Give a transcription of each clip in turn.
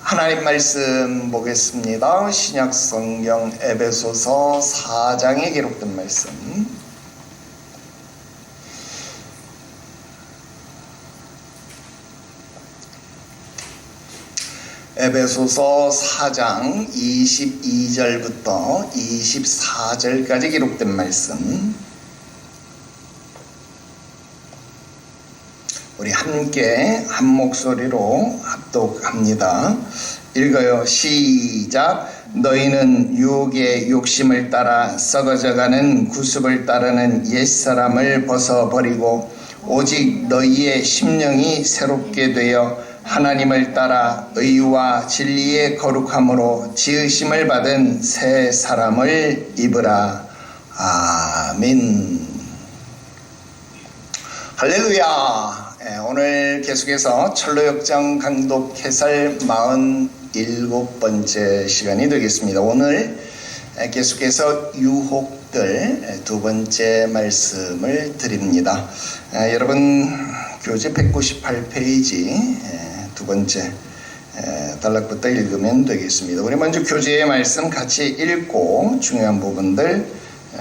하나님 말씀 보겠습니다. 신약성경 에베소서 4장에 기록된 말씀. 에베소서 4장 22절부터 24절까지 기록된 말씀. 우리 함께 한 목소리로 합독합니다. 읽어요. 시작. 너희는 유혹의 욕심을 따라 썩어져가는 구습을 따르는 옛사람을 벗어버리고 오직 너희의 심령이 새롭게 되어 하나님을 따라 의와 진리의 거룩함으로 지으심을 받은 새 사람을 입으라. 아멘. 할렐루야. 오늘 계속해서 철로역정 강독 해설 47번째 시간이 되겠습니다. 오늘 계속해서 유혹들 두 번째 말씀을 드립니다. 여러분 교재 198페이지 두 번째 단락부터 읽으면 되겠습니다. 우리 먼저 교재의 말씀 같이 읽고 중요한 부분들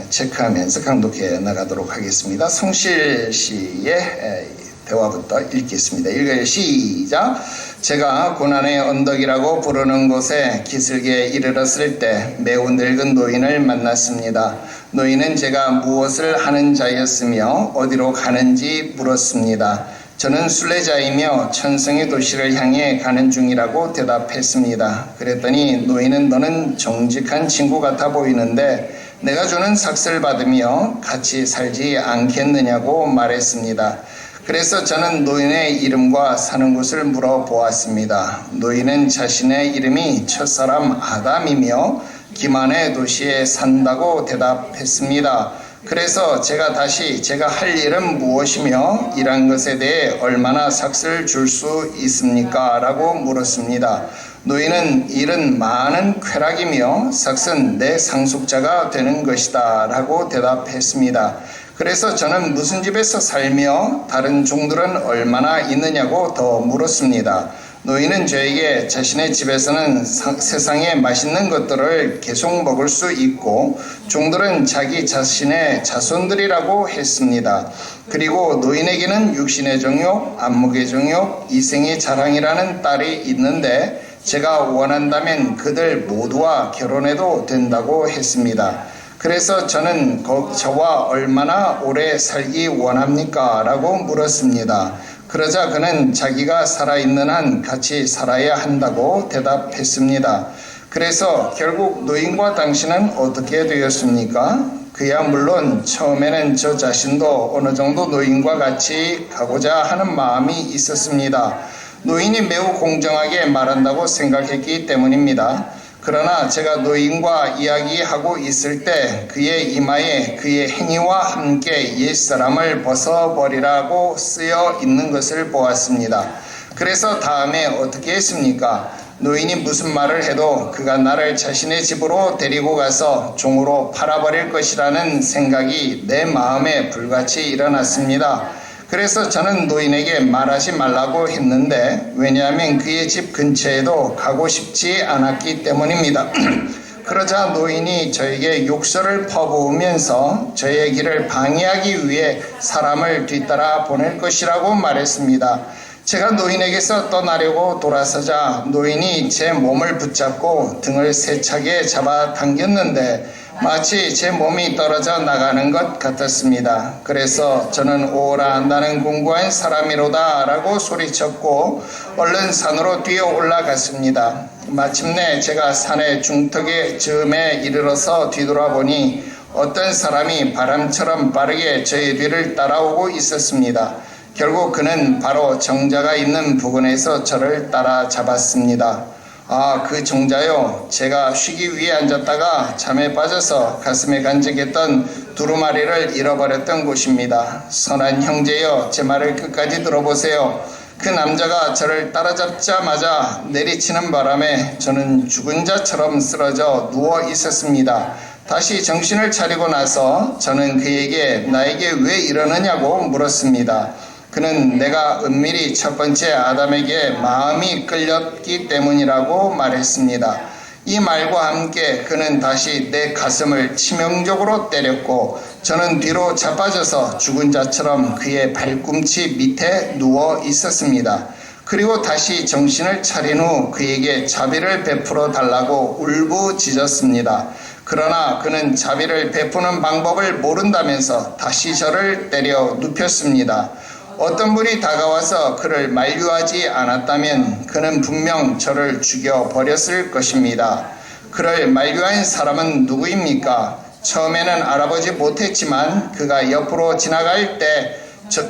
체크하면서 강독해 나가도록 하겠습니다. 성실 씨의 대화부터 읽겠습니다. 읽어요. 시작. 제가 고난의 언덕이라고 부르는 곳에 기슭에 이르렀을 때 매우 늙은 노인을 만났습니다. 노인은 제가 무엇을 하는 자였으며 어디로 가는지 물었습니다. 저는 순례자이며 천성의 도시를 향해 가는 중이라고 대답했습니다. 그랬더니 노인은 너는 정직한 친구 같아 보이는데 내가 주는 삭스를 받으며 같이 살지 않겠느냐고 말했습니다. 그래서 저는 노인의 이름과 사는 곳을 물어보았습니다. 노인은 자신의 이름이 첫사람 아담이며 기만의 도시에 산다고 대답했습니다. 그래서 제가 다시 제가 할 일은 무엇이며 일한 것에 대해 얼마나 삭스를 줄 수 있습니까? 라고 물었습니다. 노인은 일은 많은 쾌락이며 삭스는 내 상속자가 되는 것이다 라고 대답했습니다. 그래서 저는 무슨 집에서 살며 다른 종들은 얼마나 있느냐고 더 물었습니다. 노인은 저에게 자신의 집에서는 세상에 맛있는 것들을 계속 먹을 수 있고 종들은 자기 자신의 자손들이라고 했습니다. 그리고 노인에게는 육신의 정욕, 안목의 정욕, 이생의 자랑이라는 딸이 있는데 제가 원한다면 그들 모두와 결혼해도 된다고 했습니다. 그래서 저는 저와 얼마나 오래 살기 원합니까? 라고 물었습니다. 그러자 그는 자기가 살아있는 한 같이 살아야 한다고 대답했습니다. 그래서 결국 노인과 당신은 어떻게 되었습니까? 그야 물론 처음에는 저 자신도 어느 정도 노인과 같이 가고자 하는 마음이 있었습니다. 노인이 매우 공정하게 말한다고 생각했기 때문입니다. 그러나 제가 노인과 이야기하고 있을 때 그의 이마에 그의 행위와 함께 옛사람을 벗어버리라고 쓰여 있는 것을 보았습니다. 그래서 다음에 어떻게 했습니까? 노인이 무슨 말을 해도 그가 나를 자신의 집으로 데리고 가서 종으로 팔아버릴 것이라는 생각이 내 마음에 불같이 일어났습니다. 그래서 저는 노인에게 말하지 말라고 했는데 왜냐하면 그의 집 근처에도 가고 싶지 않았기 때문입니다. 그러자 노인이 저에게 욕설을 퍼부으면서 저의 길을 방해하기 위해 사람을 뒤따라 보낼 것이라고 말했습니다. 제가 노인에게서 떠나려고 돌아서자 노인이 제 몸을 붙잡고 등을 세차게 잡아당겼는데 마치 제 몸이 떨어져 나가는 것 같았습니다. 그래서 저는 오라 나는 공고한 사람이로다 라고 소리쳤고 얼른 산으로 뛰어 올라갔습니다. 마침내 제가 산의 중턱에 즈음에 이르러서 뒤돌아보니 어떤 사람이 바람처럼 빠르게 저의 뒤를 따라오고 있었습니다. 결국 그는 바로 정자가 있는 부근에서 저를 따라잡았습니다. 그 정자요. 제가 쉬기 위해 앉았다가 잠에 빠져서 가슴에 간직했던 두루마리를 잃어버렸던 곳입니다. 선한 형제여, 제 말을 끝까지 들어보세요. 그 남자가 저를 따라잡자마자 내리치는 바람에 저는 죽은 자처럼 쓰러져 누워 있었습니다. 다시 정신을 차리고 나서 저는 그에게 나에게 왜 이러느냐고 물었습니다. 그는 내가 은밀히 첫 번째 아담에게 마음이 끌렸기 때문이라고 말했습니다. 이 말과 함께 그는 다시 내 가슴을 치명적으로 때렸고 저는 뒤로 자빠져서 죽은 자처럼 그의 발꿈치 밑에 누워 있었습니다. 그리고 다시 정신을 차린 후 그에게 자비를 베풀어 달라고 울부짖었습니다. 그러나 그는 자비를 베푸는 방법을 모른다면서 다시 저를 때려 눕혔습니다. 어떤 분이 다가와서 그를 만류하지 않았다면 그는 분명 저를 죽여버렸을 것입니다. 그를 만류한 사람은 누구입니까? 처음에는 알아보지 못했지만 그가 옆으로 지나갈 때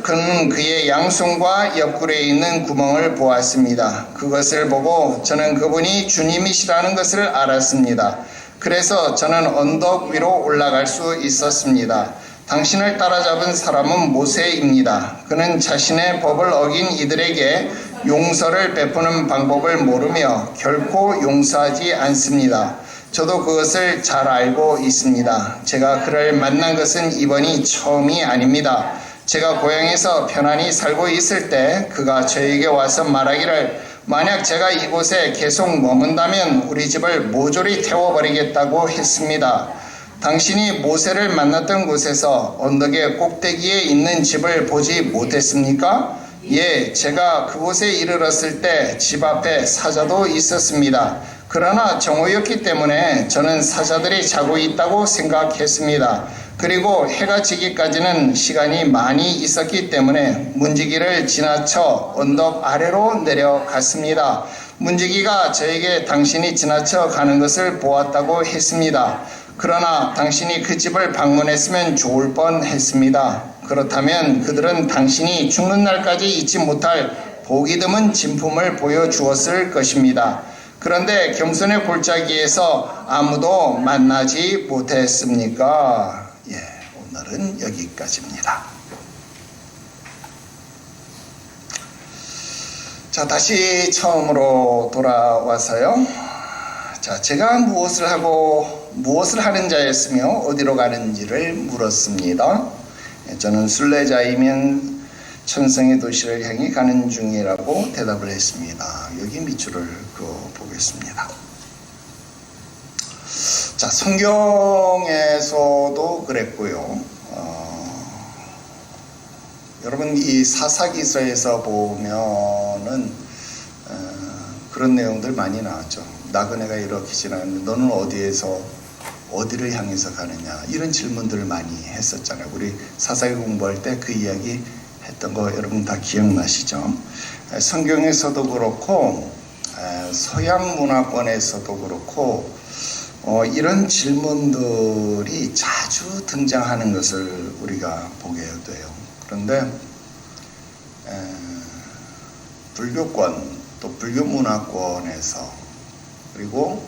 그는 그의 양손과 옆구리에 있는 구멍을 보았습니다. 그것을 보고 저는 그분이 주님이시라는 것을 알았습니다. 그래서 저는 언덕 위로 올라갈 수 있었습니다. 당신을 따라잡은 사람은 모세입니다. 그는 자신의 법을 어긴 이들에게 용서를 베푸는 방법을 모르며 결코 용서하지 않습니다. 저도 그것을 잘 알고 있습니다. 제가 그를 만난 것은 이번이 처음이 아닙니다. 제가 고향에서 편안히 살고 있을 때 그가 저에게 와서 말하기를 만약 제가 이곳에 계속 머문다면 우리 집을 모조리 태워버리겠다고 했습니다. 당신이 모세를 만났던 곳에서 언덕의 꼭대기에 있는 집을 보지 못했습니까? 예, 제가 그곳에 이르렀을 때 집 앞에 사자도 있었습니다. 그러나 정오였기 때문에 저는 사자들이 자고 있다고 생각했습니다. 그리고 해가 지기까지는 시간이 많이 있었기 때문에 문지기를 지나쳐 언덕 아래로 내려갔습니다. 문지기가 저에게 당신이 지나쳐 가는 것을 보았다고 했습니다. 그러나 당신이 그 집을 방문했으면 좋을 뻔했습니다. 그렇다면 그들은 당신이 죽는 날까지 잊지 못할 보기 드문 진품을 보여주었을 것입니다. 그런데 겸손의 골짜기에서 아무도 만나지 못했습니까? 예, 오늘은 여기까지입니다. 자, 다시 처음으로 돌아와서요. 자, 제가 무엇을 하는 자였으며 어디로 가는지를 물었습니다. 저는 순례자이면 천성의 도시를 향해 가는 중이라고 대답을 했습니다. 여기 밑줄을 그어보겠습니다. 자, 성경에서도 그랬고요. 여러분 이 사사기서에서 보면은 그런 내용들 많이 나왔죠. 나그네가 이렇게 지나는데 너는 어디를 향해서 가느냐 이런 질문들을 많이 했었잖아요. 우리 사사기 공부할 때 그 이야기 했던 거 여러분 다 기억나시죠? 성경에서도 그렇고 서양 문화권에서도 그렇고 이런 질문들이 자주 등장하는 것을 우리가 보게 돼요. 그런데 불교권 또 불교 문화권에서 그리고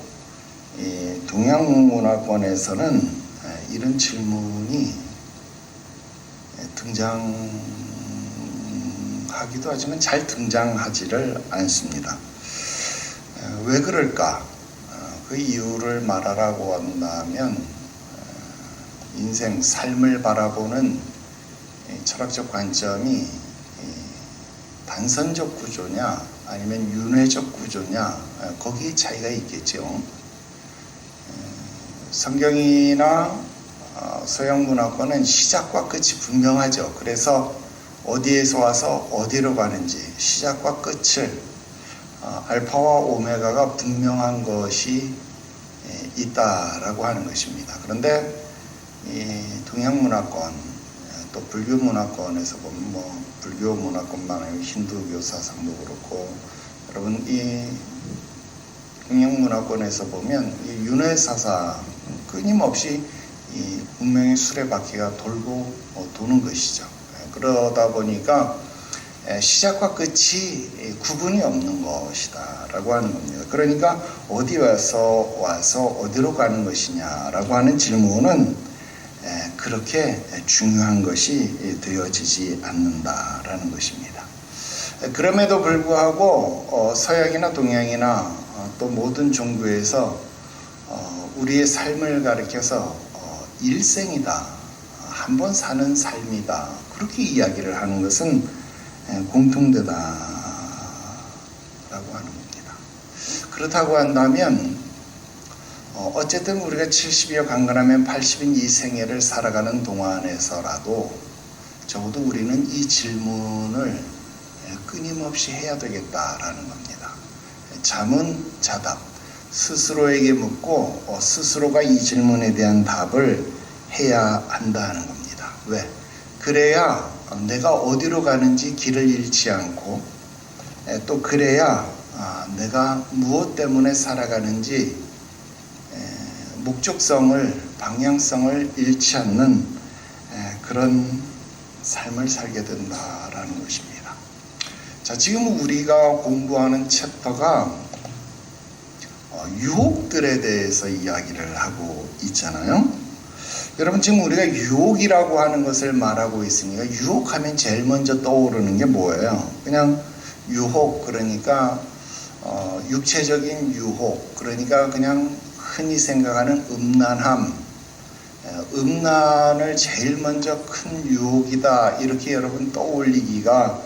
이 동양 문화권에서는 이런 질문이 등장하기도 하지만 잘 등장하지를 않습니다. 왜 그럴까? 그 이유를 말하라고 한다면 인생, 삶을 바라보는 철학적 관점이 단선적 구조냐 아니면 윤회적 구조냐 거기에 차이가 있겠죠. 성경이나 서양 문화권은 시작과 끝이 분명하죠. 그래서 어디에서 와서 어디로 가는지 시작과 끝을 알파와 오메가가 분명한 것이 있다라고 하는 것입니다. 그런데 이 동양 문화권 또 불교 문화권에서 보면 불교 문화권만 아니고 힌두교 사상도 그렇고 여러분 이 동양 문화권에서 보면 이 윤회 사상 끊임없이 이 운명의 수레바퀴가 돌고 도는 것이죠. 그러다 보니까 시작과 끝이 구분이 없는 것이다 라고 하는 겁니다. 그러니까 어디 와서 어디로 가는 것이냐라고 하는 질문은 그렇게 중요한 것이 되어지지 않는다라는 것입니다. 그럼에도 불구하고 서양이나 동양이나 또 모든 종교에서 우리의 삶을 가리켜서 일생이다, 한 번 사는 삶이다 그렇게 이야기를 하는 것은 공통되다라고 하는 겁니다. 그렇다고 한다면 어쨌든 우리가 70여 강건하면 80인 이 생애를 살아가는 동안에서라도 적어도 우리는 이 질문을 끊임없이 해야 되겠다라는 겁니다. 잠은 자답, 스스로에게 묻고 스스로가 이 질문에 대한 답을 해야 한다는 겁니다. 왜? 그래야 내가 어디로 가는지 길을 잃지 않고 또 그래야 내가 무엇 때문에 살아가는지 목적성을, 방향성을 잃지 않는 그런 삶을 살게 된다라는 것입니다. 자, 지금 우리가 공부하는 챕터가 유혹들에 대해서 이야기를 하고 있잖아요. 여러분, 지금 우리가 유혹이라고 하는 것을 말하고 있으니까 유혹하면 제일 먼저 떠오르는 게 뭐예요? 그냥 유혹, 그러니까 육체적인 유혹, 그러니까 그냥 흔히 생각하는 음란함, 음란을 제일 먼저 큰 유혹이다, 이렇게 여러분 떠올리기가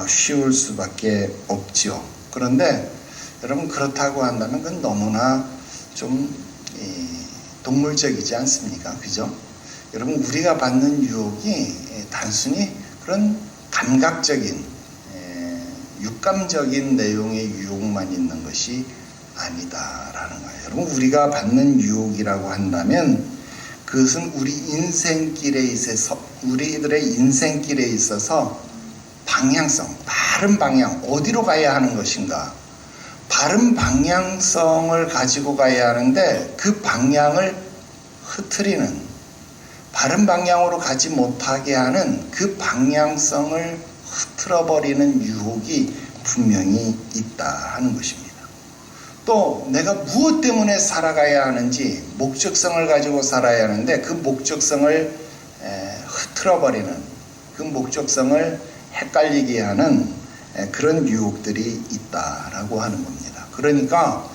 쉬울 수밖에 없죠. 그런데 여러분, 그렇다고 한다면 그건 너무나 좀 동물적이지 않습니까? 그죠? 여러분, 우리가 받는 유혹이 단순히 그런 감각적인, 육감적인 내용의 유혹만 있는 것이 아니다라는 거예요. 여러분, 우리가 받는 유혹이라고 한다면 그것은 우리들의 인생길에 있어서 방향성, 바른 방향, 어디로 가야 하는 것인가, 바른 방향성을 가지고 가야 하는데 그 방향을 흐트리는, 바른 방향으로 가지 못하게 하는 그 방향성을 흐트러버리는 유혹이 분명히 있다 하는 것입니다. 또 내가 무엇 때문에 살아가야 하는지 목적성을 가지고 살아야 하는데 그 목적성을 흐트러버리는, 그 목적성을 헷갈리게 하는 그런 유혹들이 있다라고 하는 겁니다. 그러니까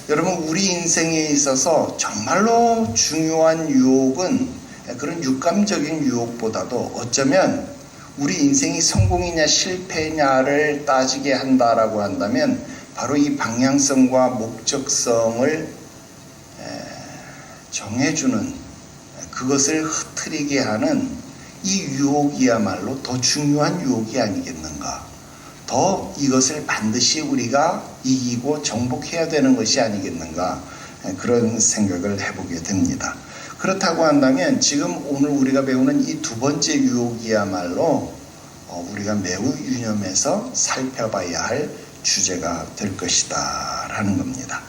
여러분, 우리 인생에 있어서 정말로 중요한 유혹은 그런 육감적인 유혹보다도 어쩌면 우리 인생이 성공이냐 실패냐를 따지게 한다라고 한다면 바로 이 방향성과 목적성을 정해주는, 그것을 흐트리게 하는 이 유혹이야말로 더 중요한 유혹이 아니겠는가, 더 이것을 반드시 우리가 이기고 정복해야 되는 것이 아니겠는가, 그런 생각을 해보게 됩니다. 그렇다고 한다면 지금 오늘 우리가 배우는 이 두 번째 유혹이야말로 우리가 매우 유념해서 살펴봐야 할 주제가 될 것이다 라는 겁니다.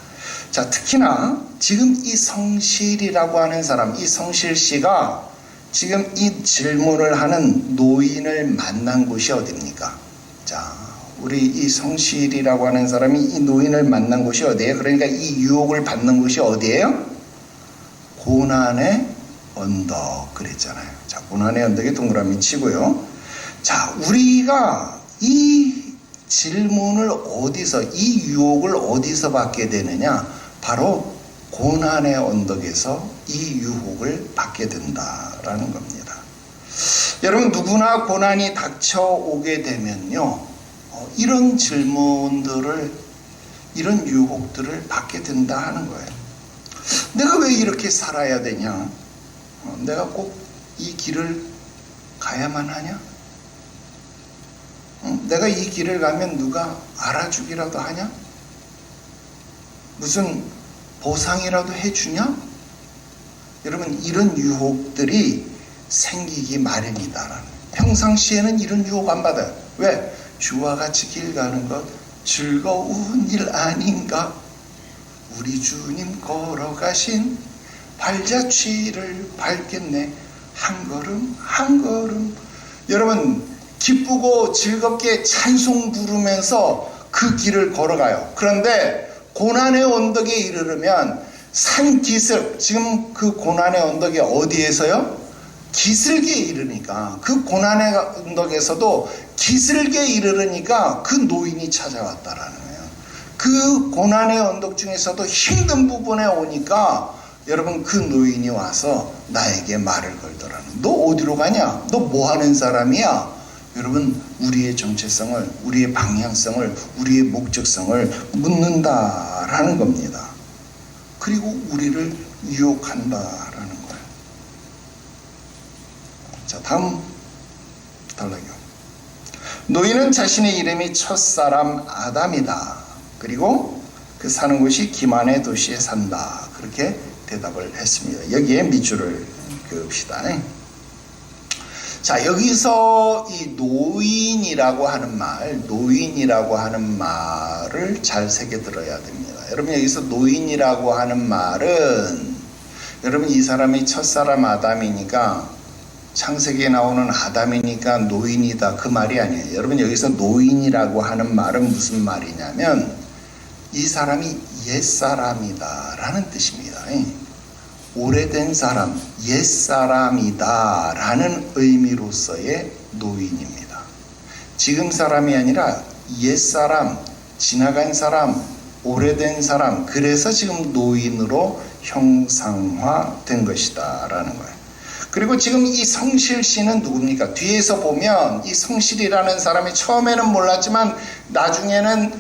자, 특히나 지금 이 성실이라고 하는 사람, 이 성실 씨가 지금 이 질문을 하는 노인을 만난 곳이 어디입니까? 자, 우리 이 성실이라고 하는 사람이 이 노인을 만난 곳이 어디예요? 그러니까 이 유혹을 받는 곳이 어디예요? 고난의 언덕 그랬잖아요. 자, 고난의 언덕에 동그라미 치고요. 자, 우리가 이 질문을 어디서, 이 유혹을 어디서 받게 되느냐? 바로 고난의 언덕에서 이 유혹을 받게 된다라는 겁니다. 여러분, 누구나 고난이 닥쳐오게 되면요, 이런 질문들을, 이런 유혹들을 받게 된다 하는 거예요. 내가 왜 이렇게 살아야 되냐? 내가 꼭 이 길을 가야만 하냐? 내가 이 길을 가면 누가 알아주기라도 하냐? 무슨 보상이라도 해주냐? 여러분, 이런 유혹들이 생기기 마련이다. 평상시에는 이런 유혹 안 받아요. 왜? 주와 같이 길 가는 것 즐거운 일 아닌가? 우리 주님 걸어가신 발자취를 밟겠네. 한 걸음 한 걸음. 여러분, 기쁘고 즐겁게 찬송 부르면서 그 길을 걸어가요. 그런데 고난의 언덕에 이르르면 산기슭, 지금 그 고난의 언덕이 어디에서요? 기슭에 이르니까, 그 고난의 언덕에서도 기슭에 이르르니까 그 노인이 찾아왔다라는 거예요. 그 고난의 언덕 중에서도 힘든 부분에 오니까 여러분, 그 노인이 와서 나에게 말을 걸더라는, 너 어디로 가냐? 너 뭐 하는 사람이야? 여러분, 우리의 정체성을, 우리의 방향성을, 우리의 목적성을 묻는다라는 겁니다. 그리고 우리를 유혹한다라는 거예요. 자, 다음 단락이요. 노인은 자신의 이름이 첫사람 아담이다. 그리고 그 사는 곳이 기만의 도시에 산다. 그렇게 대답을 했습니다. 여기에 밑줄을 그읍시다. 자, 여기서 이 노인이라고 하는 말을 잘 새겨 들어야 됩니다. 여러분, 여기서 노인이라고 하는 말은, 여러분, 이 사람이 첫사람 아담이니까, 창세기에 나오는 아담이니까 노인이다, 그 말이 아니에요. 여러분, 여기서 노인이라고 하는 말은 무슨 말이냐면, 이 사람이 옛사람이다 라는 뜻입니다. 오래된 사람, 옛사람이다 라는 의미로서의 노인입니다. 지금 사람이 아니라 옛사람, 지나간 사람, 오래된 사람, 그래서 지금 노인으로 형상화된 것이다 라는 거예요. 그리고 지금 이 성실씨는 누굽니까? 뒤에서 보면 이 성실이라는 사람이 처음에는 몰랐지만 나중에는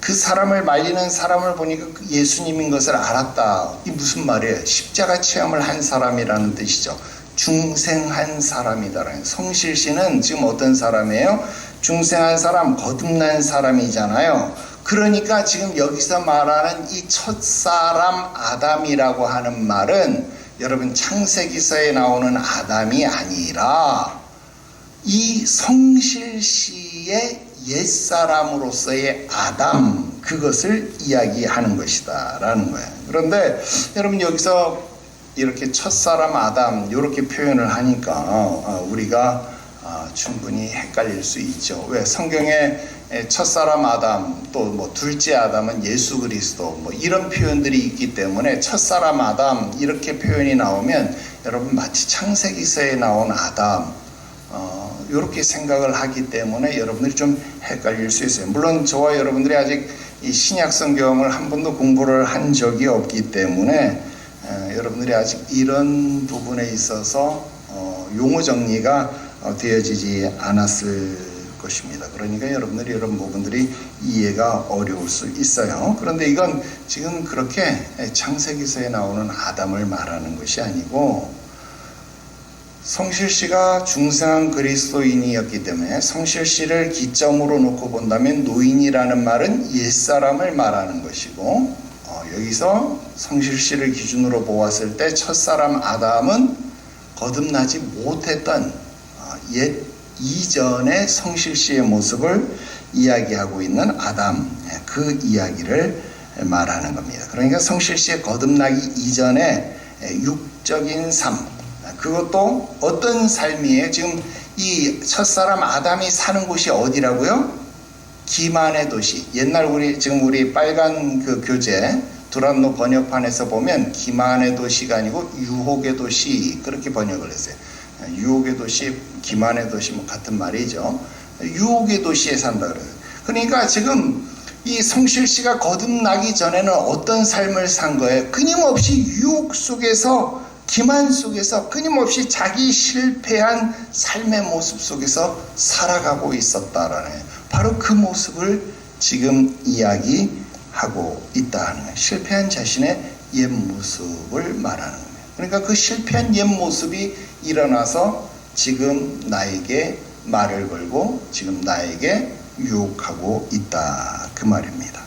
그 사람을 말리는 사람을 보니까 예수님인 것을 알았다. 이 무슨 말이에요? 십자가 체험을 한 사람이라는 뜻이죠. 중생한 사람이다라는. 성실씨는 지금 어떤 사람이에요? 중생한 사람, 거듭난 사람이잖아요. 그러니까 지금 여기서 말하는 이 첫사람 아담이라고 하는 말은 여러분, 창세기서에 나오는 아담이 아니라 이 성실씨의 옛사람으로서의 아담, 그것을 이야기하는 것이다 라는 거예요. 그런데 여러분, 여기서 이렇게 첫사람 아담 이렇게 표현을 하니까 우리가 충분히 헷갈릴 수 있죠. 왜? 성경에 첫사람 아담, 또 뭐 둘째 아담은 예수 그리스도, 뭐 이런 표현들이 있기 때문에 첫사람 아담 이렇게 표현이 나오면 여러분, 마치 창세기서에 나온 아담 이렇게 생각을 하기 때문에 여러분들이 좀 헷갈릴 수 있어요. 물론 저와 여러분들이 아직 이 신약 성경을 한 번도 공부를 한 적이 없기 때문에 여러분들이 아직 이런 부분에 있어서 용어 정리가 되어지지 않았을 것입니다. 그러니까 여러분들이 이런 부분들이 이해가 어려울 수 있어요. 그런데 이건 지금 그렇게 창세기서에 나오는 아담을 말하는 것이 아니고, 성실씨가 중생한 그리스도인이었기 때문에 성실씨를 기점으로 놓고 본다면 노인이라는 말은 옛사람을 말하는 것이고, 여기서 성실씨를 기준으로 보았을 때 첫사람 아담은 거듭나지 못했던 옛 이전의 성실씨의 모습을 이야기하고 있는 아담, 그 이야기를 말하는 겁니다. 그러니까 성실씨의 거듭나기 이전에 육적인 삶, 그것도 어떤 삶이에요? 지금 이 첫사람 아담이 사는 곳이 어디라고요? 기만의 도시. 옛날 지금 우리 빨간 그 교재 두란노 번역판에서 보면 기만의 도시가 아니고 유혹의 도시, 그렇게 번역을 했어요. 유혹의 도시, 기만의 도시 뭐 같은 말이죠. 유혹의 도시에 산다 그래요. 그러니까 지금 이 성실씨가 거듭나기 전에는 어떤 삶을 산 거예요? 끊임없이 유혹 속에서, 기만 속에서 끊임없이 자기 실패한 삶의 모습 속에서 살아가고 있었다라는 거예요. 바로 그 모습을 지금 이야기하고 있다는 거예요. 실패한 자신의 옛 모습을 말하는 거예요. 그러니까 그 실패한 옛 모습이 일어나서 지금 나에게 말을 걸고 지금 나에게 유혹하고 있다, 그 말입니다.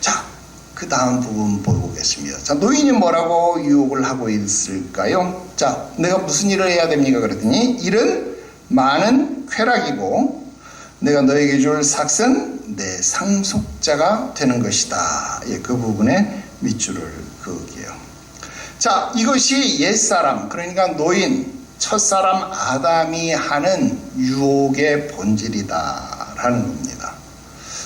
자, 그 다음 부분 보겠습니다. 자, 노인이 뭐라고 유혹을 하고 있을까요? 자, 내가 무슨 일을 해야 됩니까? 그랬더니 일은 많은 쾌락이고 내가 너에게 줄 삭은 내 상속자가 되는 것이다. 예, 그 부분에 밑줄을 그을게요. 자, 이것이 옛사람, 그러니까 노인, 첫사람 아담이 하는 유혹의 본질이다라는 겁니다.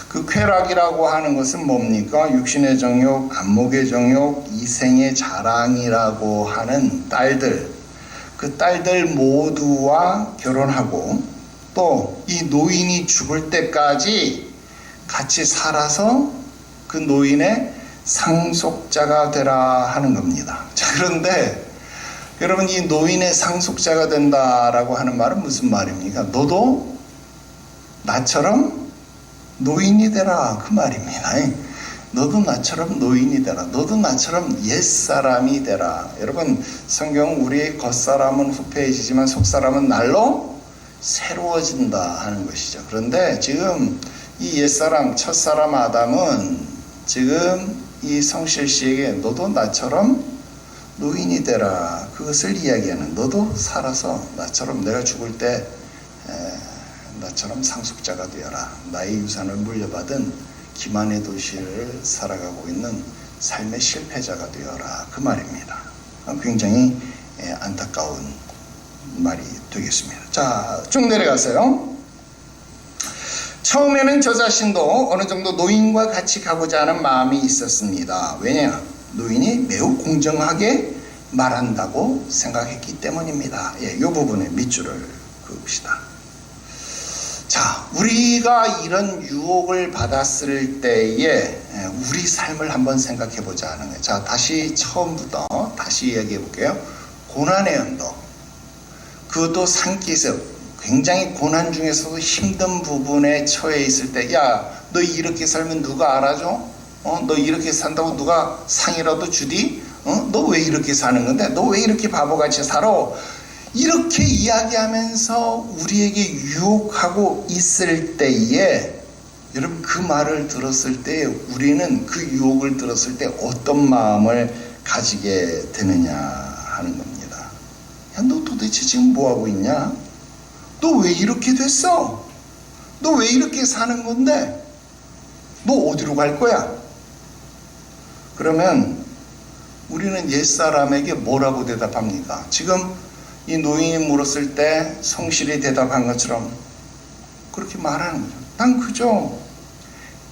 그 쾌락이라고 하는 것은 뭡니까? 육신의 정욕, 안목의 정욕, 이생의 자랑이라고 하는 딸들, 그 딸들 모두와 결혼하고 또 이 노인이 죽을 때까지 같이 살아서 그 노인의 상속자가 되라 하는 겁니다. 자, 그런데 여러분, 이 노인의 상속자가 된다라고 하는 말은 무슨 말입니까? 너도 나처럼 노인이 되라 그 말입니다. 너도 나처럼 노인이 되라. 너도 나처럼 옛사람이 되라. 여러분, 성경 우리 겉사람은 후패해지지만 속사람은 날로 새로워진다 하는 것이죠. 그런데 지금 이 옛사람, 첫사람 아담은 지금 이 성실 씨에게 너도 나처럼 노인이 되라 그것을 이야기하는, 너도 살아서 나처럼 내가 죽을 때 나처럼 상속자가 되어라. 나의 유산을 물려받은 기만의 도시를 살아가고 있는 삶의 실패자가 되어라 그 말입니다. 굉장히 안타까운 말이 되겠습니다. 자, 쭉 내려가세요. 처음에는 저 자신도 어느 정도 노인과 같이 가고자 하는 마음이 있었습니다. 왜냐? 노인이 매우 공정하게 말한다고 생각했기 때문입니다. 이 부분의 밑줄을 그읍시다. 자, 우리가 이런 유혹을 받았을 때에 우리 삶을 한번 생각해 보자 하는 거예요. 자, 다시 처음부터 다시 이야기해 볼게요. 고난의 언덕, 그것도 산기슭, 굉장히 고난 중에서도 힘든 부분에 처해 있을 때, 야, 너 이렇게 살면 누가 알아줘? 너 이렇게 산다고 누가 상이라도 주디? 너 왜 이렇게 사는 건데? 너 왜 이렇게 바보같이 살아? 이렇게 이야기하면서 우리에게 유혹하고 있을 때에, 여러분, 그 말을 들었을 때 우리는 그 유혹을 들었을 때 어떤 마음을 가지게 되느냐 하는 겁니다. 야, 너 도대체 지금 뭐하고 있냐? 너 왜 이렇게 됐어? 너 왜 이렇게 사는 건데? 너 어디로 갈 거야? 그러면 우리는 옛사람에게 뭐라고 대답합니까? 지금 이 노인이 물었을 때 성실히 대답한 것처럼 그렇게 말하는 거죠. 난 그저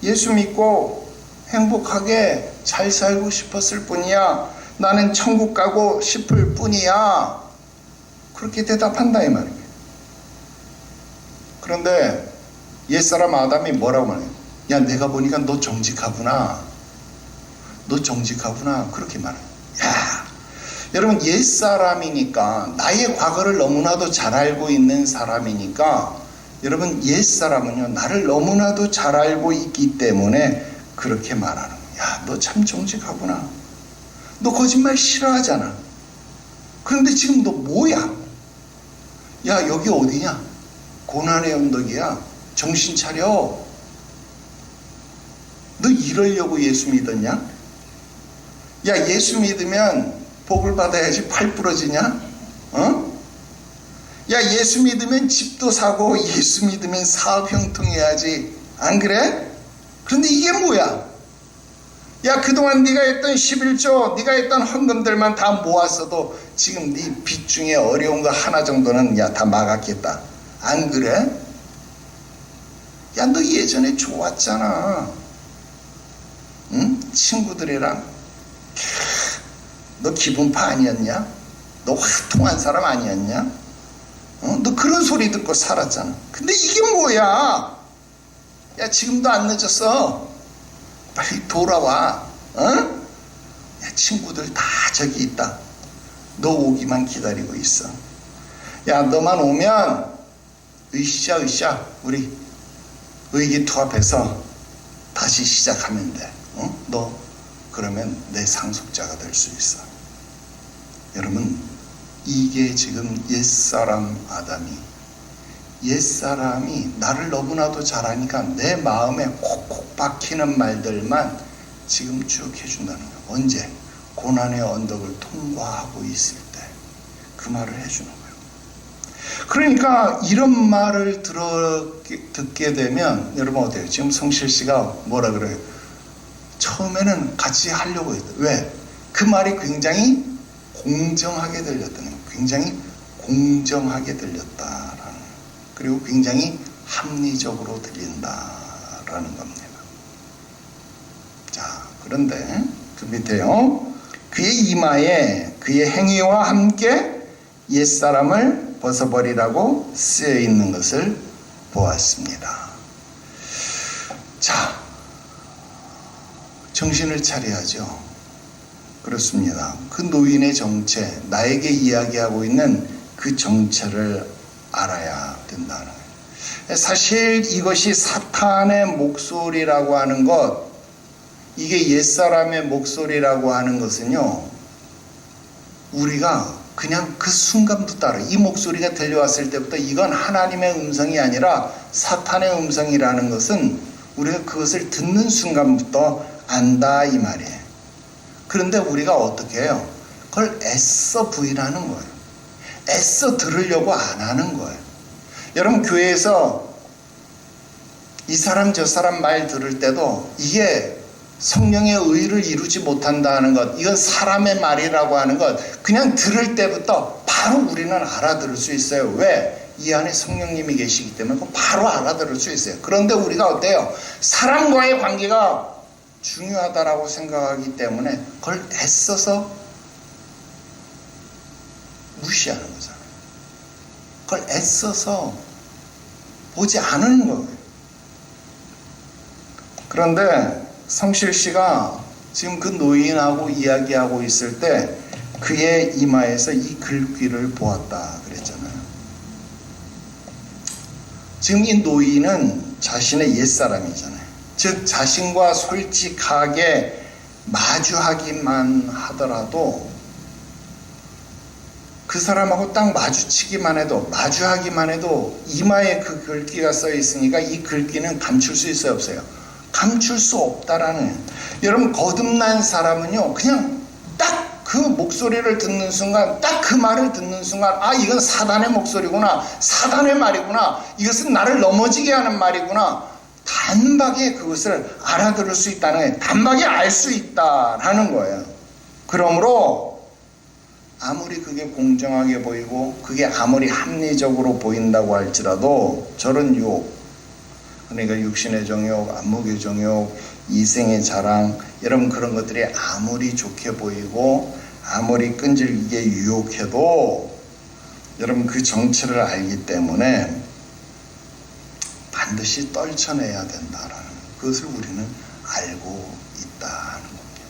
예수 믿고 행복하게 잘 살고 싶었을 뿐이야. 나는 천국 가고 싶을 뿐이야. 그렇게 대답한다 이 말이에요. 그런데 옛사람 아담이 뭐라고 말해요? 야, 내가 보니까 너 정직하구나. 너 정직하구나. 그렇게 말해요. 야, 여러분, 옛사람이니까, 나의 과거를 너무나도 잘 알고 있는 사람이니까, 여러분, 옛사람은요, 나를 너무나도 잘 알고 있기 때문에 그렇게 말하는 거예요. 야, 너 참 정직하구나. 너 거짓말 싫어하잖아. 그런데 지금 너 뭐야? 야, 여기 어디냐? 고난의 언덕이야. 정신 차려. 너 이러려고 예수 믿었냐? 야, 예수 믿으면 복을 받아야지 팔 부러지냐? 야, 예수 믿으면 집도 사고 예수 믿으면 사업 형통해야지. 안 그래? 그런데 이게 뭐야? 야, 그동안 네가 했던 11조, 네가 했던 헌금들만 다 모았어도 지금 네 빚 중에 어려운 거 하나 정도는 야, 다 막았겠다. 안 그래? 야, 너 예전에 좋았잖아. 응? 친구들이랑 너 기분파 아니었냐? 너 화통한 사람 아니었냐? 너 그런 소리 듣고 살았잖아. 근데 이게 뭐야? 야, 지금도 안 늦었어. 빨리 돌아와. 야, 친구들 다 저기 있다. 너 오기만 기다리고 있어. 야, 너만 오면 으쌰 우리 의기투합해서 다시 시작하면 돼. 너 그러면 내 상속자가 될 수 있어. 여러분, 이게 지금 옛사람이 나를 너무나도 잘 아니까 내 마음에 콕콕 박히는 말들만 지금 쭉 해준다는 거예요. 언제? 고난의 언덕을 통과하고 있을 때 그 말을 해주는 거예요. 그러니까 이런 말을 듣게 되면 여러분 어때요? 지금 성실 씨가 뭐라 그래요? 처음에는 같이 하려고 했어요. 왜? 그 말이 굉장히 공정하게 들렸다는 거예요. 굉장히 공정하게 들렸다라는 거예요. 그리고 굉장히 합리적으로 들린다라는 겁니다. 자, 그런데 그 밑에요. 그의 이마에 그의 행위와 함께 옛사람을 벗어버리라고 쓰여 있는 것을 보았습니다. 자, 정신을 차려야죠. 그렇습니다. 그 노인의 정체, 나에게 이야기하고 있는 그 정체를 알아야 된다는 거예요. 사실 이것이 사탄의 목소리라고 하는 것, 이게 옛사람의 목소리라고 하는 것은요, 우리가 그냥 그 순간부터 알아요. 이 목소리가 들려왔을 때부터 이건 하나님의 음성이 아니라 사탄의 음성이라는 것은 우리가 그것을 듣는 순간부터 안다 이 말이에요. 그런데 우리가 어떻게 해요? 그걸 애써 부인하는 거예요. 애써 들으려고 안 하는 거예요. 여러분, 교회에서 이 사람 저 사람 말 들을 때도 이게 성령의 의를 이루지 못한다는 것, 이건 사람의 말이라고 하는 것, 그냥 들을 때부터 바로 우리는 알아들을 수 있어요. 왜? 이 안에 성령님이 계시기 때문에 바로 알아들을 수 있어요. 그런데 우리가 어때요? 사람과의 관계가 중요하다라고 생각하기 때문에 그걸 애써서 무시하는 거잖아요. 그걸 애써서 보지 않는 거예요. 그런데 성실 씨가 지금 그 노인하고 이야기하고 있을 때 그의 이마에서 이 글귀를 보았다 그랬잖아요. 지금 이 노인은 자신의 옛사람이잖아요. 즉 자신과 솔직하게 마주하기만 하더라도 그 사람하고 딱 마주하기만 해도 이마에 그 글귀가 써 있으니까 이 글귀는 감출 수 있어요, 없어요? 감출 수 없다라는. 여러분, 거듭난 사람은요, 그냥 딱 그 목소리를 듣는 순간, 딱 그 말을 듣는 순간, 아, 이건 사단의 목소리구나, 사단의 말이구나, 이것은 나를 넘어지게 하는 말이구나, 단박에 그것을 알아들을 수 있다는 거예요. 단박에 알 수 있다라는 거예요. 그러므로 아무리 그게 공정하게 보이고 그게 아무리 합리적으로 보인다고 할지라도 저런 유혹, 그러니까 육신의 정욕, 안목의 정욕, 이생의 자랑, 여러분 그런 것들이 아무리 좋게 보이고 아무리 끈질기게 유혹해도 여러분 그 정체를 알기 때문에 반드시 떨쳐내야 된다라는 그것을 우리는 알고 있다는 겁니다.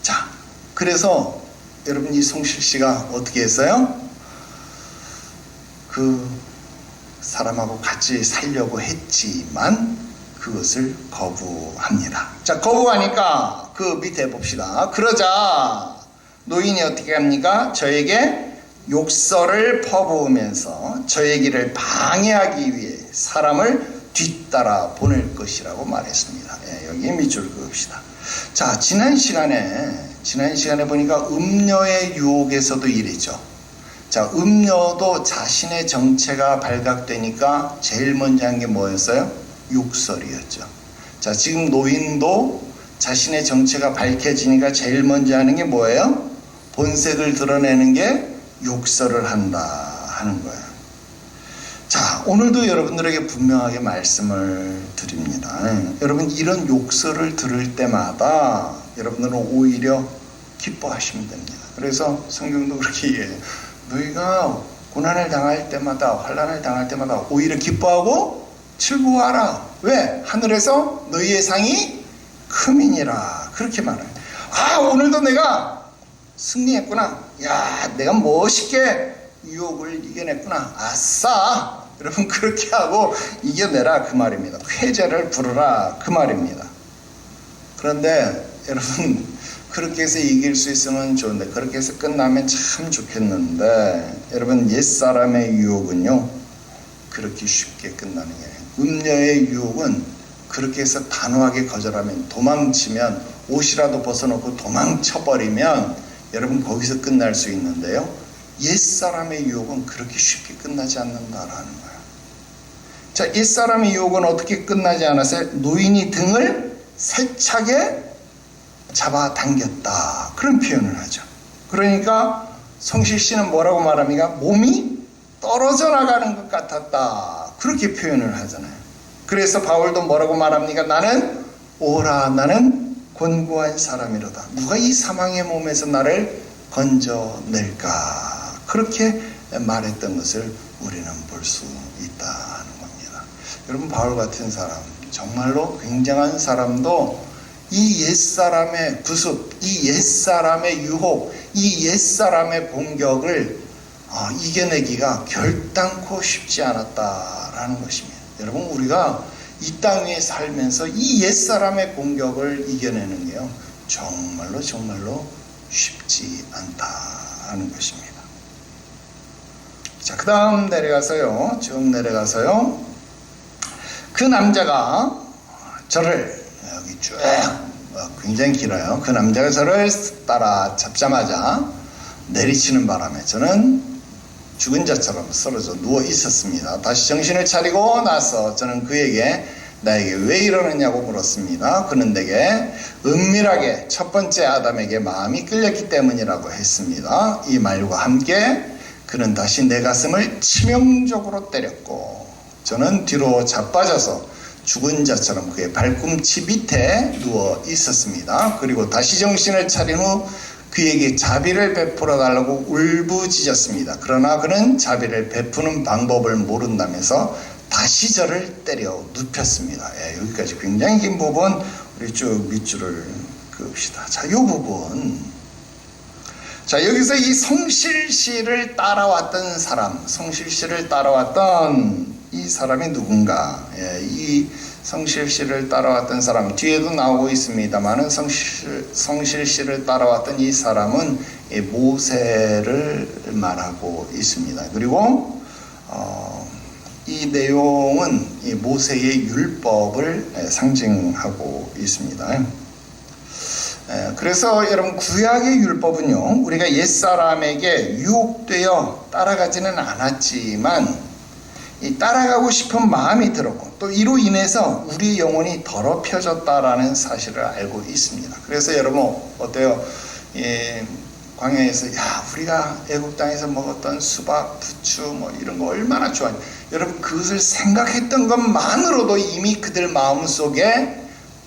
자, 그래서 여러분 이 송실 씨가 어떻게 했어요? 그 사람하고 같이 살려고 했지만 그것을 거부합니다. 자, 거부하니까 그 밑에 봅시다. 그러자 노인이 어떻게 합니까? 저에게 욕설을 퍼부으면서 저의 길을 방해하기 위해 사람을 뒤따라 보낼 것이라고 말했습니다. 여기 밑줄 그읍시다. 자, 지난 시간에 보니까 음녀의 유혹에서도 이랬죠. 자, 음녀도 자신의 정체가 발각되니까 제일 먼저 한 게 뭐였어요? 욕설이었죠. 자, 지금 노인도 자신의 정체가 밝혀지니까 제일 먼저 하는 게 뭐예요? 본색을 드러내는 게 욕설을 한다 하는 거예요. 자, 오늘도 여러분들에게 분명하게 말씀을 드립니다. 여러분, 이런 욕설을 들을 때마다 여러분들은 오히려 기뻐하시면 됩니다. 그래서 성경도 그렇게 얘기해요. 너희가 고난을 당할 때마다, 환난을 당할 때마다 오히려 기뻐하고 즐거워하라. 왜? 하늘에서 너희의 상이 크민이라. 그렇게 말해요. 아, 오늘도 내가 승리했구나. 야, 내가 멋있게 유혹을 이겨냈구나. 아싸! 여러분, 그렇게 하고 이겨내라 그 말입니다. 쾌재를 부르라 그 말입니다. 그런데 여러분, 그렇게 해서 이길 수 있으면 좋은데 그렇게 해서 끝나면 참 좋겠는데, 여러분, 옛사람의 유혹은요 그렇게 쉽게 끝나는 게 아니에요. 음녀의 유혹은 그렇게 해서 단호하게 거절하면, 도망치면, 옷이라도 벗어놓고 도망쳐버리면 여러분 거기서 끝날 수 있는데요, 옛사람의 유혹은 그렇게 쉽게 끝나지 않는다라는 거예요. 자, 옛사람의 유혹은 어떻게 끝나지 않았어요? 노인이 등을 세차게 잡아당겼다, 그런 표현을 하죠. 그러니까 성실 씨는 뭐라고 말합니까? 몸이 떨어져 나가는 것 같았다, 그렇게 표현을 하잖아요. 그래서 바울도 뭐라고 말합니까? 나는 오라, 나는 곤고한 사람이로다. 누가 이 사망의 몸에서 나를 건져낼까? 그렇게 말했던 것을 우리는 볼 수 있다는 겁니다. 여러분, 바울 같은 사람, 정말로 굉장한 사람도 이 옛사람의 구습, 이 옛사람의 유혹, 이 옛사람의 공격을 이겨내기가 결단코 쉽지 않았다라는 것입니다. 여러분, 우리가 이 땅 위에 살면서 이 옛사람의 공격을 이겨내는 게요, 정말로 쉽지 않다는 것입니다. 자, 그 다음 내려가서요, 쭉 내려가서요, 그 남자가 저를, 여기 쭉 굉장히 길어요. 그 남자가 저를 따라 잡자마자 내리치는 바람에 저는 죽은 자처럼 쓰러져 누워 있었습니다. 다시 정신을 차리고 나서 저는 그에게 나에게 왜 이러느냐고 물었습니다. 그는 내게 은밀하게 첫 번째 아담에게 마음이 끌렸기 때문이라고 했습니다. 이 말과 함께 그는 다시 내 가슴을 치명적으로 때렸고 저는 뒤로 자빠져서 죽은 자처럼 그의 발꿈치 밑에 누워 있었습니다. 그리고 다시 정신을 차린 후 그에게 자비를 베풀어 달라고 울부짖었습니다. 그러나 그는 자비를 베푸는 방법을 모른다면서 다시 저를 때려 눕혔습니다. 여기까지 굉장히 긴 부분 우리 쭉 밑줄을 그읍시다. 자, 이 부분. 자, 여기서 이 성실씨를 따라왔던 사람, 성실씨를 따라왔던 이 사람이 누군가? 이 성실씨를 따라왔던 사람, 뒤에도 나오고 있습니다만은 성실씨를 따라왔던 이 사람은 모세를 말하고 있습니다. 그리고 이 내용은 이 모세의 율법을 상징하고 있습니다. 그래서 여러분, 구약의 율법은요, 우리가 옛사람에게 유혹되어 따라가지는 않았지만 이 따라가고 싶은 마음이 들었고 또 이로 인해서 우리 영혼이 더럽혀졌다라는 사실을 알고 있습니다. 그래서 여러분 어때요? 광야에서 우리가 애국 땅에서 먹었던 수박, 부추 뭐 이런 거 얼마나 좋아요. 여러분, 그것을 생각했던 것만으로도 이미 그들 마음속에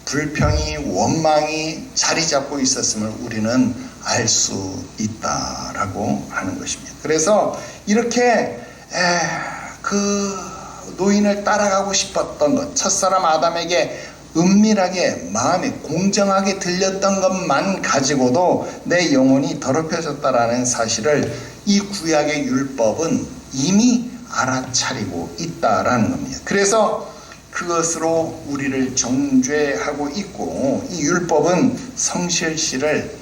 불평이, 원망이 자리 잡고 있었음을 우리는 알 수 있다라고 하는 것입니다. 그래서 이렇게 그 노인을 따라가고 싶었던 것, 첫사람 아담에게 은밀하게 마음이 공정하게 들렸던 것만 가지고도 내 영혼이 더럽혀졌다라는 사실을 이 구약의 율법은 이미 알아차리고 있다라는 겁니다. 그래서 그것으로 우리를 정죄하고 있고, 이 율법은 성실씨를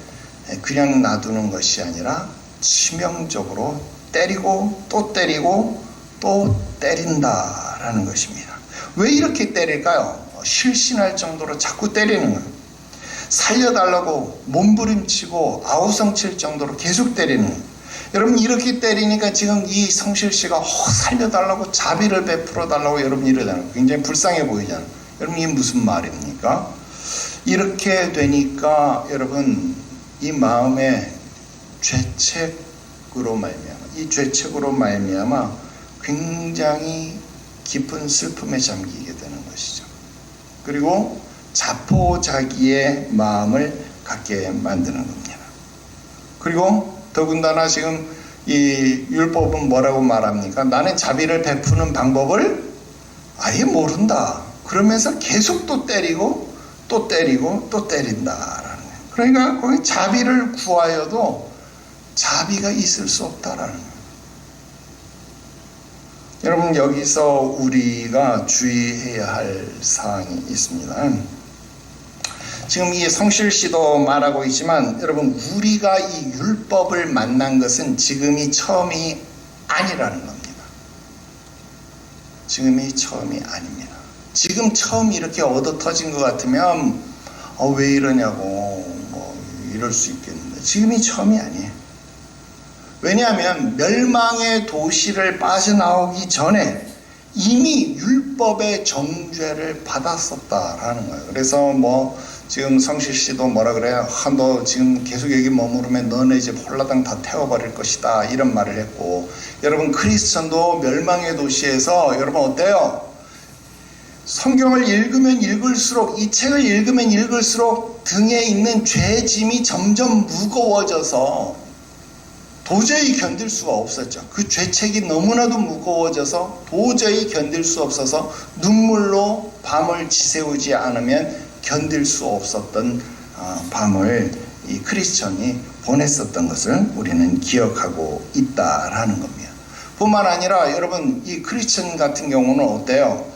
그냥 놔두는 것이 아니라 치명적으로 때리고 또 때리고 또 때린다라는 것입니다. 왜 이렇게 때릴까요? 실신할 정도로 자꾸 때리는 거예요. 살려달라고 몸부림치고 아우성칠 정도로 계속 때리는 거예요. 여러분, 이렇게 때리니까 지금 이 성실씨가 살려달라고 자비를 베풀어 달라고 여러분 이러잖아요. 굉장히 불쌍해 보이잖아요. 여러분, 이게 무슨 말입니까? 이렇게 되니까 여러분, 이 마음에 죄책으로 말미암아 굉장히 깊은 슬픔에 잠기게 되는 것이죠. 그리고 자포자기의 마음을 갖게 만드는 겁니다. 그리고 더군다나 지금 이 율법은 뭐라고 말합니까? 나는 자비를 베푸는 방법을 아예 모른다. 그러면서 계속 또 때리고 또 때리고 또 때린다라는 거예요. 그러니까 거기 자비를 구하여도 자비가 있을 수 없다라는 거예요. 여러분, 여기서 우리가 주의해야 할 사항이 있습니다. 지금 이 성실씨도 말하고 있지만 여러분, 우리가 이 율법을 만난 것은 지금이 처음이 아니라는 겁니다. 지금이 처음이 아닙니다. 지금 처음 이렇게 얻어 터진 것 같으면 왜 이러냐고 뭐 이럴 수 있겠는데 지금이 처음이 아니에요. 왜냐하면 멸망의 도시를 빠져나오기 전에 이미 율법의 정죄를 받았었다라는 거예요. 그래서 뭐 지금 성실씨도 뭐라 그래요? 너 지금 계속 여기 머무르면 너네 집 홀라당 다 태워버릴 것이다, 이런 말을 했고, 여러분, 크리스천도 멸망의 도시에서 여러분 어때요? 성경을 읽으면 읽을수록, 이 책을 읽으면 읽을수록 등에 있는 죄짐이 점점 무거워져서 도저히 견딜 수가 없었죠. 그 죄책이 너무나도 무거워져서 도저히 견딜 수 없어서 눈물로 밤을 지새우지 않으면 견딜 수 없었던 밤을 이 크리스천이 보냈었던 것을 우리는 기억하고 있다라는 겁니다. 뿐만 아니라 여러분, 이 크리스천 같은 경우는 어때요?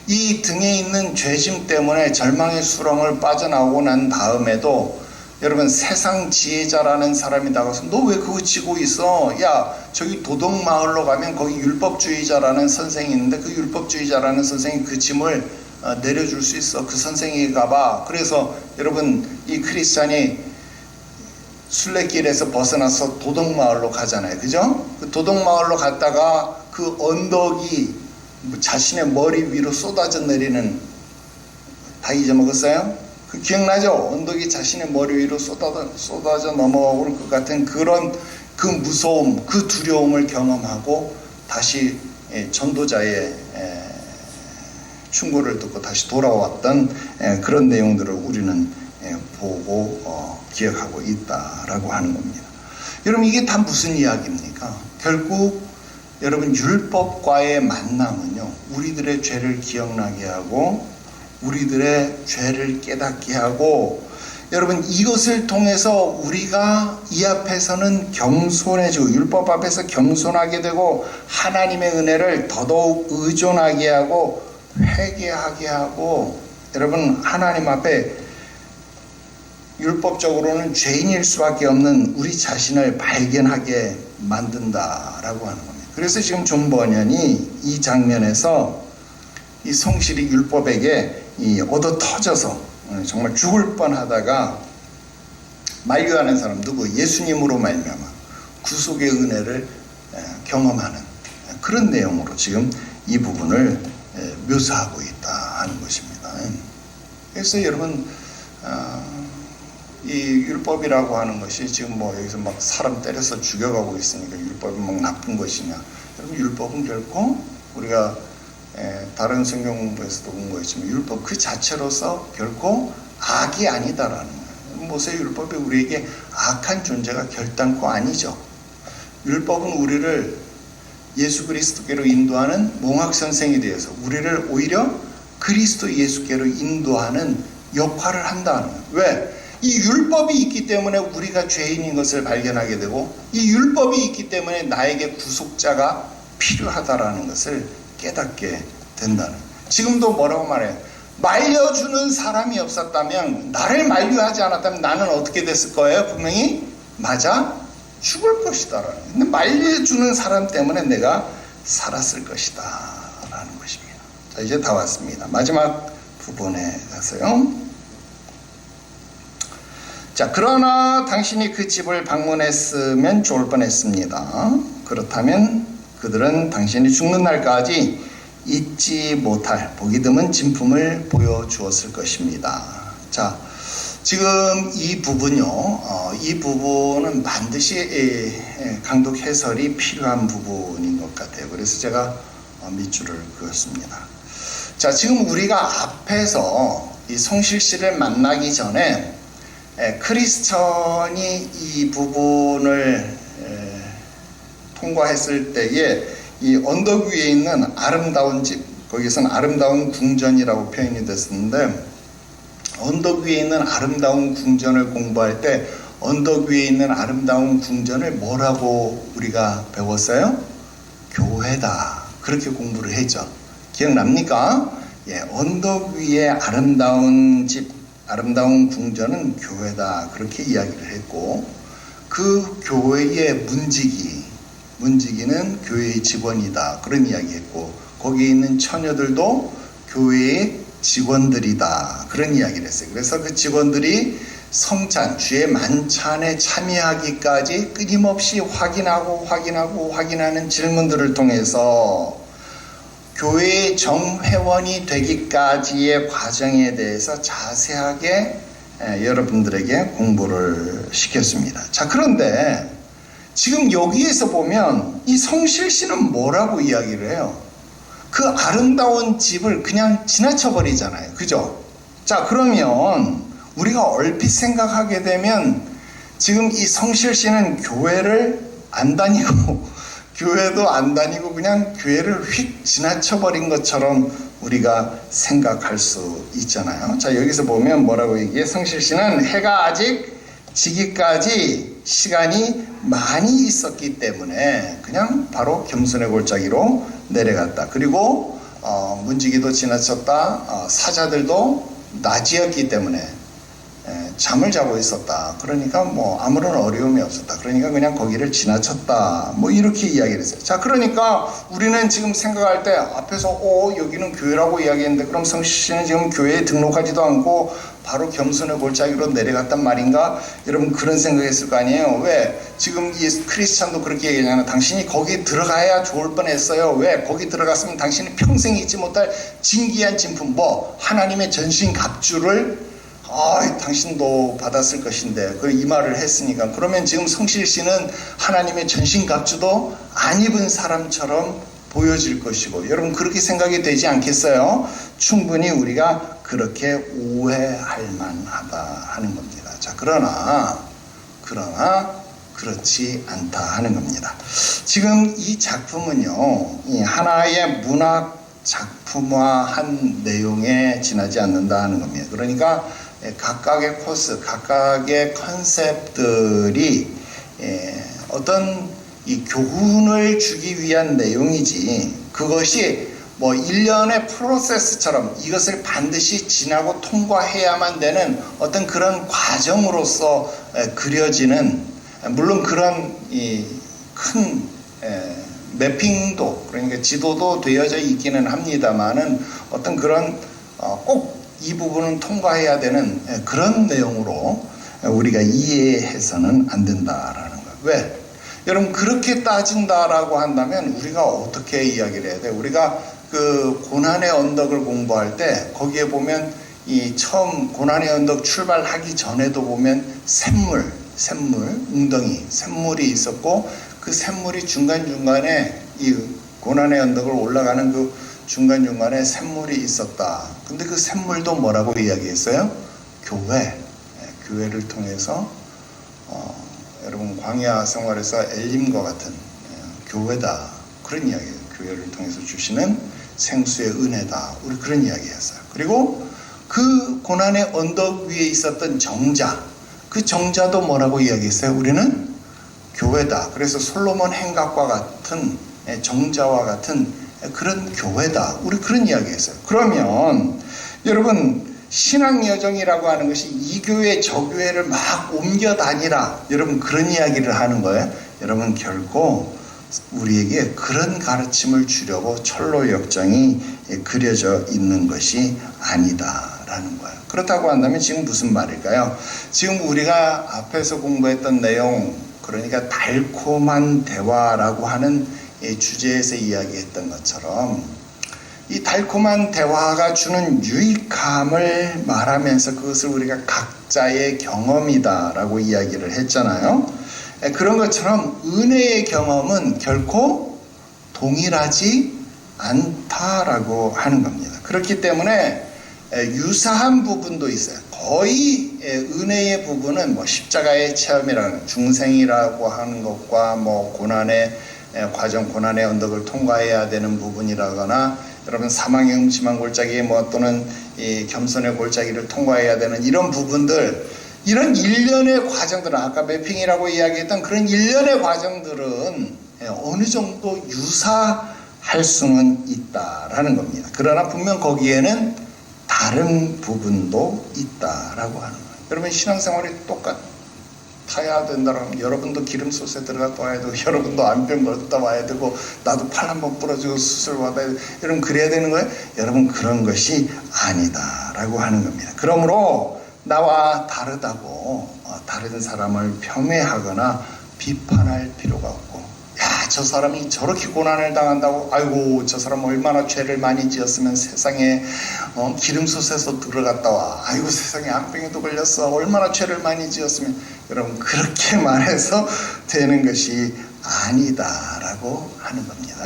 이 등에 있는 죄짐 때문에 절망의 수렁을 빠져나오고 난 다음에도 여러분, 세상 지혜자라는 사람이 나가서 너 왜 그거 지고 있어? 야, 저기 도덕마을로 가면 거기 율법주의자라는 선생이 있는데 그 율법주의자라는 선생이 그 짐을 내려줄 수 있어. 그 선생이 가봐. 그래서 여러분, 이 크리스찬이 순례길에서 벗어나서 도덕마을로 가잖아요. 그죠? 그 도덕마을로 갔다가 그 언덕이 자신의 머리 위로 쏟아져 내리는, 다 잊어먹었어요? 그 기억나죠? 언덕이 자신의 머리 위로 쏟아져 넘어오는 것 같은 그런 그 무서움, 그 두려움을 경험하고 다시 전도자의 충고를 듣고 다시 돌아왔던 그런 내용들을 우리는 보고 기억하고 있다라고 하는 겁니다. 여러분, 이게 다 무슨 이야기입니까? 결국 여러분, 율법과의 만남은요, 우리들의 죄를 기억나게 하고 우리들의 죄를 깨닫게 하고, 여러분, 이것을 통해서 우리가 이 앞에서는 겸손해지고 율법 앞에서 겸손하게 되고 하나님의 은혜를 더더욱 의존하게 하고 회개하게 하고, 여러분, 하나님 앞에 율법적으로는 죄인일 수밖에 없는 우리 자신을 발견하게 만든다라고 하는 겁니다. 그래서 지금 존 버년이 이 장면에서 이 성실이 율법에게 얻어 터져서 정말 죽을 뻔하다가 만류하는 사람 누구? 예수님으로 말미암아 구속의 은혜를 경험하는 그런 내용으로 지금 이 부분을 묘사하고 있다 하는 것입니다. 그래서 여러분, 이 율법이라고 하는 것이 지금 뭐 여기서 막 사람 때려서 죽여가고 있으니까 율법이 막 나쁜 것이냐? 여러분, 율법은 결코 우리가 다른 성경 공부에서도 본 것이지만 율법 그 자체로서 결코 악이 아니다라는 거예요. 모세의 율법이 우리에게 악한 존재가 결단코 아니죠. 율법은 우리를 예수 그리스도께로 인도하는 몽학선생이 되어서 우리를 오히려 그리스도 예수께로 인도하는 역할을 한다는 거예요. 왜? 이 율법이 있기 때문에 우리가 죄인인 것을 발견하게 되고, 이 율법이 있기 때문에 나에게 구속자가 필요하다라는 것을 깨닫게 된다는. 지금도 뭐라고 말해요? 말려주는 사람이 없었다면, 나를 만류하지 않았다면 나는 어떻게 됐을 거예요? 분명히 맞아 죽을 것이다 라는. 근데 말려주는 사람 때문에 내가 살았을 것이다 라는 것입니다. 자, 이제 다 왔습니다. 마지막 부분에 가서요. 자, 그러나 당신이 그 집을 방문했으면 좋을 뻔했습니다. 그렇다면 그들은 당신이 죽는 날까지 잊지 못할 보기 드문 진품을 보여주었을 것입니다. 자, 지금 이 부분요, 이 부분은 반드시 강독 해설이 필요한 부분인 것 같아요. 그래서 제가 밑줄을 그었습니다. 자, 지금 우리가 앞에서 이 성실씨를 만나기 전에 크리스천이 이 부분을 통과했을 때에 이 언덕 위에 있는 아름다운 집, 거기서는 아름다운 궁전이라고 표현이 됐었는데, 언덕 위에 있는 아름다운 궁전을 공부할 때 언덕 위에 있는 아름다운 궁전을 뭐라고 우리가 배웠어요? 교회다. 그렇게 공부를 했죠. 기억납니까? 예, 언덕 위에 아름다운 집, 아름다운 궁전은 교회다. 그렇게 이야기를 했고, 그 교회의 문지기는 교회의 직원이다. 그런 이야기했고, 거기에 있는 처녀들도 교회의 직원들이다. 그런 이야기를 했어요. 그래서 그 직원들이 성찬, 주의 만찬에 참여하기까지 끊임없이 확인하는 질문들을 통해서 교회의 정회원이 되기까지의 과정에 대해서 자세하게 여러분들에게 공부를 시켰습니다. 자, 그런데 지금 여기에서 보면 이 성실씨는 뭐라고 이야기를 해요? 그 아름다운 집을 그냥 지나쳐 버리잖아요. 그죠? 자, 그러면 우리가 얼핏 생각하게 되면 지금 이 성실씨는 교회를 안 다니고 교회도 안 다니고 그냥 교회를 휙 지나쳐 버린 것처럼 우리가 생각할 수 있잖아요. 자, 여기서 보면 뭐라고 얘기해? 성실씨는 해가 아직 지기까지 시간이 많이 있었기 때문에 그냥 바로 겸손의 골짜기로 내려갔다. 그리고 문지기도 지나쳤다. 사자들도 낮이었기 때문에 잠을 자고 있었다. 그러니까 뭐 아무런 어려움이 없었다. 그러니까 그냥 거기를 지나쳤다. 뭐 이렇게 이야기를 했어요. 자, 그러니까 우리는 지금 생각할 때 앞에서 여기는 교회라고 이야기했는데 그럼 성실 씨는 지금 교회에 등록하지도 않고 바로 겸손의 골짜기로 내려갔단 말인가? 여러분 그런 생각했을 거 아니에요. 왜? 지금 이 크리스찬도 그렇게 얘기하잖아요. 당신이 거기 들어가야 좋을 뻔했어요. 왜? 거기 들어갔으면 당신이 평생 잊지 못할 진귀한 진품, 하나님의 전신 갑주를 당신도 받았을 것인데 이 말을 했으니까, 그러면 지금 성실 씨는 하나님의 전신갑주도 안 입은 사람처럼 보여질 것이고, 여러분 그렇게 생각이 되지 않겠어요? 충분히 우리가 그렇게 오해할 만하다 하는 겁니다. 자, 그러나 그렇지 않다 하는 겁니다. 지금 이 작품은요, 이 하나의 문학 작품화한 내용에 지나지 않는다 하는 겁니다. 그러니까 각각의 코스, 각각의 컨셉들이 어떤 이 교훈을 주기 위한 내용이지, 그것이 뭐 일련의 프로세스처럼 이것을 반드시 지나고 통과해야만 되는 어떤 그런 과정으로서 그려지는, 물론 그런 이 큰 매핑도, 그러니까 지도도 되어져 있기는 합니다만은 어떤 그런 꼭 이 부분은 통과해야 되는 그런 내용으로 우리가 이해해서는 안 된다라는 거예요. 왜? 여러분 그렇게 따진다라고 한다면 우리가 어떻게 이야기를 해야 돼? 우리가 그 고난의 언덕을 공부할 때 거기에 보면 이 처음 고난의 언덕 출발하기 전에도 보면 샘물, 웅덩이, 샘물이 있었고, 그 샘물이 중간중간에 이 고난의 언덕을 올라가는 그 중간중간에 샘물이 있었다. 근데 그 샘물도 뭐라고 이야기했어요? 교회를 통해서 여러분 광야 생활에서 엘림과 같은 교회다, 그런 이야기예요. 교회를 통해서 주시는 생수의 은혜다, 우리 그런 이야기했어요. 그리고 그 고난의 언덕 위에 있었던 정자, 그 정자도 뭐라고 이야기했어요? 우리는 교회다. 그래서 솔로몬 행각과 같은 정자와 같은 그런 교회다, 우리 그런 이야기했어요. 그러면 여러분 신앙 여정이라고 하는 것이 이 교회 저 교회를 막 옮겨 다니라, 여러분 그런 이야기를 하는 거예요. 여러분 결코 우리에게 그런 가르침을 주려고 철로 역정이 그려져 있는 것이 아니다라는 거예요. 그렇다고 한다면 지금 무슨 말일까요? 지금 우리가 앞에서 공부했던 내용, 그러니까 달콤한 대화라고 하는 주제에서 이야기했던 것처럼 이 달콤한 대화가 주는 유익함을 말하면서 그것을 우리가 각자의 경험이다라고 이야기를 했잖아요. 그런 것처럼 은혜의 경험은 결코 동일하지 않다라고 하는 겁니다. 그렇기 때문에 유사한 부분도 있어요. 거의 은혜의 부분은 뭐 십자가의 체험이라는 중생이라고 하는 것과 뭐 고난의 과정, 고난의 언덕을 통과해야 되는 부분이라거나, 여러분 사망의 음침한 골짜기 또는 이 겸손의 골짜기를 통과해야 되는 이런 부분들, 이런 일련의 과정들은 아까 매핑이라고 이야기했던 그런 일련의 과정들은 어느 정도 유사할 수는 있다라는 겁니다. 그러나 분명 거기에는 다른 부분도 있다라고 하는 거예요. 여러분 신앙생활이 똑같아야 된다면 여러분도 기름솥에 들어갔다 와야 되고, 여러분도 안병 걸었다 와야 되고, 나도 팔 한번 부러지고 수술 받아야 되고, 여러분 그래야 되는 거예요? 여러분 그런 것이 아니다라고 하는 겁니다. 그러므로 나와 다르다고 다른 사람을 폄훼하거나 비판할 필요가 없고, 저 사람이 저렇게 고난을 당한다고, 아이고 저 사람 얼마나 죄를 많이 지었으면 세상에 기름솥에서 들어갔다 와, 아이고 세상에 암병에도 걸렸어, 얼마나 죄를 많이 지었으면, 여러분 그렇게 말해서 되는 것이 아니다라고 하는 겁니다.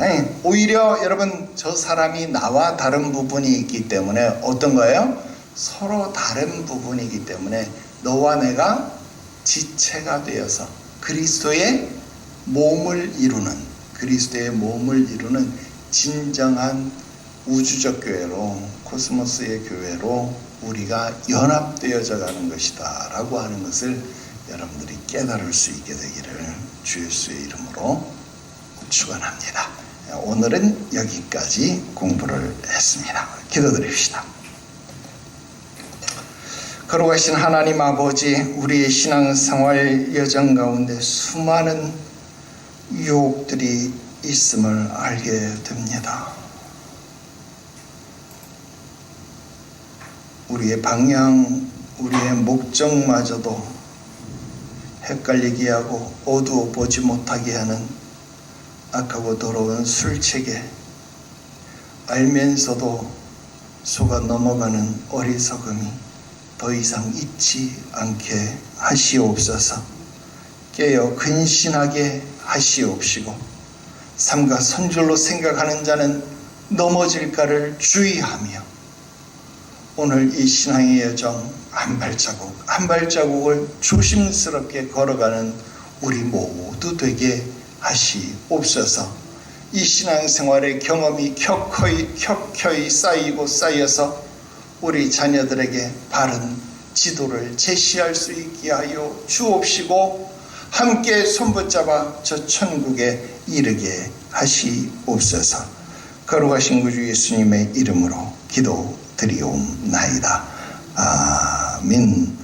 오히려 여러분 저 사람이 나와 다른 부분이 있기 때문에 어떤 거예요? 서로 다른 부분이기 때문에 너와 내가 지체가 되어서 그리스도의 몸을 이루는 진정한 우주적 교회로, 코스모스의 교회로 우리가 연합되어져 가는 것이다 라고 하는 것을 여러분들이 깨달을 수 있게 되기를 주 예수의 이름으로 축원합니다. 오늘은 여기까지 공부를 했습니다. 기도드립시다. 거룩하신 하나님 아버지, 우리의 신앙생활 여정 가운데 수많은 유혹들이 있음을 알게 됩니다. 우리의 방향, 우리의 목적마저도 헷갈리게 하고 어두워 보지 못하게 하는 악하고 더러운 술책에 알면서도 속아 넘어가는 어리석음이 더 이상 있지 않게 하시옵소서. 깨어 근신하게 하시옵시고 삼가 선줄로 생각하는 자는 넘어질까를 주의하며 오늘 이 신앙의 여정 한 발자국 한 발자국을 조심스럽게 걸어가는 우리 모두 되게 하시옵소서. 이 신앙생활의 경험이 켜켜이 쌓이고 쌓여서 우리 자녀들에게 바른 지도를 제시할 수 있게 하여 주옵시고 함께 손붙잡아 저 천국에 이르게 하시옵소서. 거룩하신 구주 예수님의 이름으로 기도드리옵나이다. 아멘.